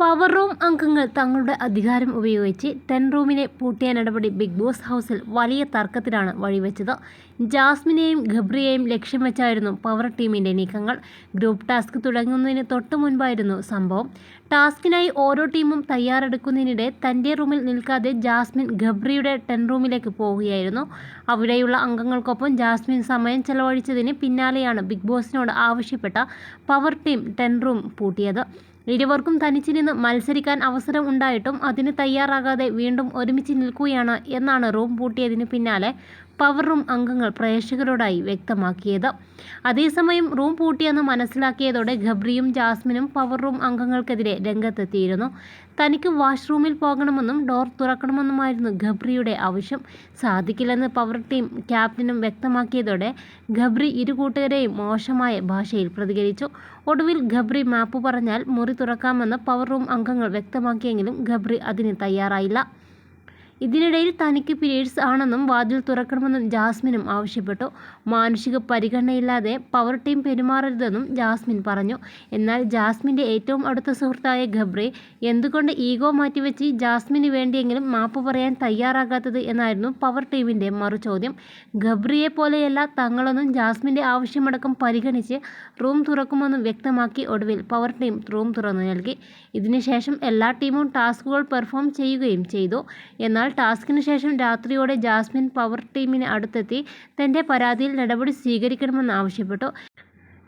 Power room അംഗങ്ങൾ തങ്ങളുടെ അധികാരം ഉപയോഗിച്ച് റൂമിനെ പൂട്ടിയ നടപടി ബിഗ് ബോസ് ഹൗസിൽ വലിയ തർക്കത്തിലാണ് വഴിവെച്ചത്. ജാസ്മിനെയും ഗബ്രിയെയും ലക്ഷ്യം വെച്ചായിരുന്നു പവർ ടീമിൻ്റെ നീക്കങ്ങൾ. ഗ്രൂപ്പ് ടാസ്ക് തുടങ്ങുന്നതിന് തൊട്ടു മുൻപായിരുന്നു സംഭവം. ടാസ്കിനായി ഓരോ ടീമും തയ്യാറെടുക്കുന്നതിനിടെ തൻ്റെ റൂമിൽ നിൽക്കാതെ ജാസ്മിൻ ഗബ്രിയുടെ റൂമിലേക്ക് പോവുകയായിരുന്നു. അവിടെയുള്ള അംഗങ്ങൾക്കൊപ്പം ജാസ്മിൻ സമയം ചെലവഴിച്ചതിന് പിന്നാലെയാണ് ബിഗ് ബോസിനോട് ആവശ്യപ്പെട്ട പവർ ടീം റൂം പൂട്ടിയത്. ഇരുവർക്കും തനിച്ച് നിന്ന് മത്സരിക്കാൻ അവസരം ഉണ്ടായിട്ടും അതിന് തയ്യാറാകാതെ വീണ്ടും ഒരുമിച്ച് നിൽക്കുകയാണ് എന്നാണ് റൂം പൂട്ടിയതിന് പിന്നാലെ പവർ റൂം അംഗങ്ങൾ പ്രേക്ഷകരോടായി വ്യക്തമാക്കിയത്. അതേസമയം റൂം പൂട്ടിയെന്ന് മനസ്സിലാക്കിയതോടെ ഗബ്രിയും ജാസ്മിനും പവർ റൂം അംഗങ്ങൾക്കെതിരെ രംഗത്തെത്തിയിരുന്നു. തനിക്ക് വാഷ്റൂമിൽ പോകണമെന്നും ഡോർ തുറക്കണമെന്നുമായിരുന്നു ഗബ്രിയുടെ ആവശ്യം. സാധിക്കില്ലെന്ന് പവർ ടീം ക്യാപ്റ്റനും വ്യക്തമാക്കിയതോടെ ഗബ്രി ഇരു കൂട്ടുകാരെയും മോശമായ ഭാഷയിൽ പ്രതികരിച്ചു. ഒടുവിൽ ഗബ്രി മാപ്പ് പറഞ്ഞാൽ മുറി തുറക്കാമെന്ന് പവർ റൂം അംഗങ്ങൾ വ്യക്തമാക്കിയെങ്കിലും ഗബ്രി അതിന് തയ്യാറായില്ല. ഇതിനിടയിൽ തനിക്ക് പീരീഡ്സ് ആണെന്നും വാതിൽ തുറക്കണമെന്നും ജാസ്മിനും ആവശ്യപ്പെട്ടു. മാനുഷിക പരിഗണനയില്ലാതെ പവർ ടീം പെരുമാറരുതെന്നും ജാസ്മിൻ പറഞ്ഞു. എന്നാൽ ജാസ്മിൻ്റെ ഏറ്റവും അടുത്ത സുഹൃത്തായ ഗബ്രി എന്തുകൊണ്ട് ഈഗോ മാറ്റിവെച്ച് ജാസ്മിന് വേണ്ടിയെങ്കിലും മാപ്പ് പറയാൻ തയ്യാറാകാത്തത് എന്നായിരുന്നു പവർ ടീമിൻ്റെ മറുചോദ്യം. ഗബ്രിയെ പോലെയല്ല തങ്ങളെന്നും ജാസ്മിൻ്റെ ആവശ്യമടക്കം പരിഗണിച്ച് റൂം തുറക്കുമെന്നും വ്യക്തമാക്കി. ഒടുവിൽ പവർ ടീം റൂം തുറന്നു നൽകി. ഇതിനുശേഷം എല്ലാ ടീമും ടാസ്കുകൾ പെർഫോം ചെയ്യുകയും ചെയ്തു. എന്നാൽ ടാസ്കിന് ശേഷം രാത്രിയോടെ ജാസ്മിൻ പവർ ടീമിന് അടുത്തെത്തി തൻ്റെ പരാതിയിൽ നടപടി സ്വീകരിക്കണമെന്ന് ആവശ്യപ്പെട്ടു.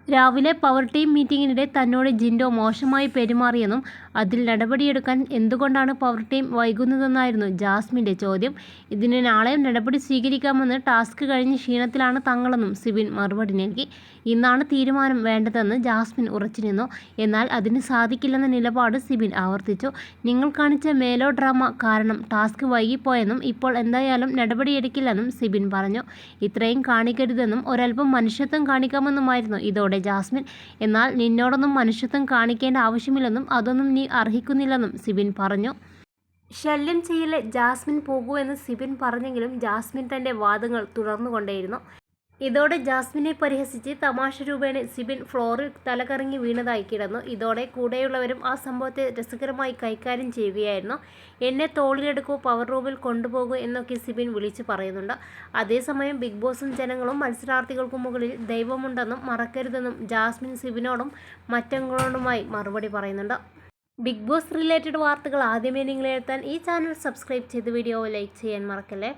രാവിലെ പവർ ടീം മീറ്റിംഗിനിടെ തന്നോട് ജിൻഡോ മോശമായി പെരുമാറിയെന്നും അതിൽ നടപടിയെടുക്കാൻ എന്തുകൊണ്ടാണ് പവർ ടീം വൈകുന്നതെന്നായിരുന്നു ജാസ്മിൻ്റെ ചോദ്യം. ഇതിന് നാളെയും നടപടി സ്വീകരിക്കാമെന്ന് ടാസ്ക് കഴിഞ്ഞ് ക്ഷീണത്തിലാണ് തങ്ങളെന്നും സിബിൻ മറുപടി നൽകി. ഇന്നാണ് തീരുമാനം വേണ്ടതെന്ന് ജാസ്മിൻ ഉറച്ചുനിന്നു. എന്നാൽ അതിന് സാധിക്കില്ലെന്ന നിലപാട് സിബിൻ ആവർത്തിച്ചു. നിങ്ങൾ കാണിച്ച മേലോ ഡ്രാമ കാരണം ടാസ്ക് വൈകിപ്പോയെന്നും ഇപ്പോൾ എന്തായാലും നടപടിയെടുക്കില്ലെന്നും സിബിൻ പറഞ്ഞു. ഇത്രയും കാണിക്കരുതെന്നും ഒരൽപ്പം മനുഷ്യത്വം കാണിക്കാമെന്നുമായിരുന്നു ഇതോടെ ജാസ്മിൻ. എന്നാൽ നിന്നോടൊന്നും മനുഷ്യത്വം കാണിക്കേണ്ട ആവശ്യമില്ലെന്നും അതൊന്നും നീ അർഹിക്കുന്നില്ലെന്നും സിബിൻ പറഞ്ഞു. ശല്യം ചെയ്യലെ ജാസ്മിൻ പോകൂ എന്ന് സിബിൻ പറഞ്ഞെങ്കിലും ജാസ്മിൻ തൻ്റെ വാദങ്ങൾ തുടർന്നുകൊണ്ടേയിരുന്നു. ഇതോടെ ജാസ്മിനെ പരിഹസിച്ച് തമാശ രൂപേണ സിബിൻ ഫ്ലോറിൽ തലകറങ്ങി വീണതായി കിടന്നു. ഇതോടെ കൂടെയുള്ളവരും ആ സംഭവത്തെ രസകരമായി കൈകാര്യം ചെയ്യുകയായിരുന്നു. എന്നെ തോളിലെടുക്കൂ, പവർ റൂമിൽ കൊണ്ടുപോകൂ എന്നൊക്കെ സിബിൻ വിളിച്ചു പറയുന്നുണ്ട്. അതേസമയം ബിഗ് ബോസും ജനങ്ങളും മത്സരാർത്ഥികൾക്കു മുകളിൽ ദൈവമുണ്ടെന്നും മറക്കരുതെന്നും ജാസ്മിൻ സിബിനോടും മറ്റംഗങ്ങളോടുമായി മറുപടി പറയുന്നുണ്ട്. ബിഗ് ബോസ് റിലേറ്റഡ് വാർത്തകൾ ആദ്യമേ നിങ്ങളെത്താൻ ഈ ചാനൽ സബ്സ്ക്രൈബ് ചെയ്ത് വീഡിയോ ലൈക്ക് ചെയ്യാൻ മറക്കല്ലേ.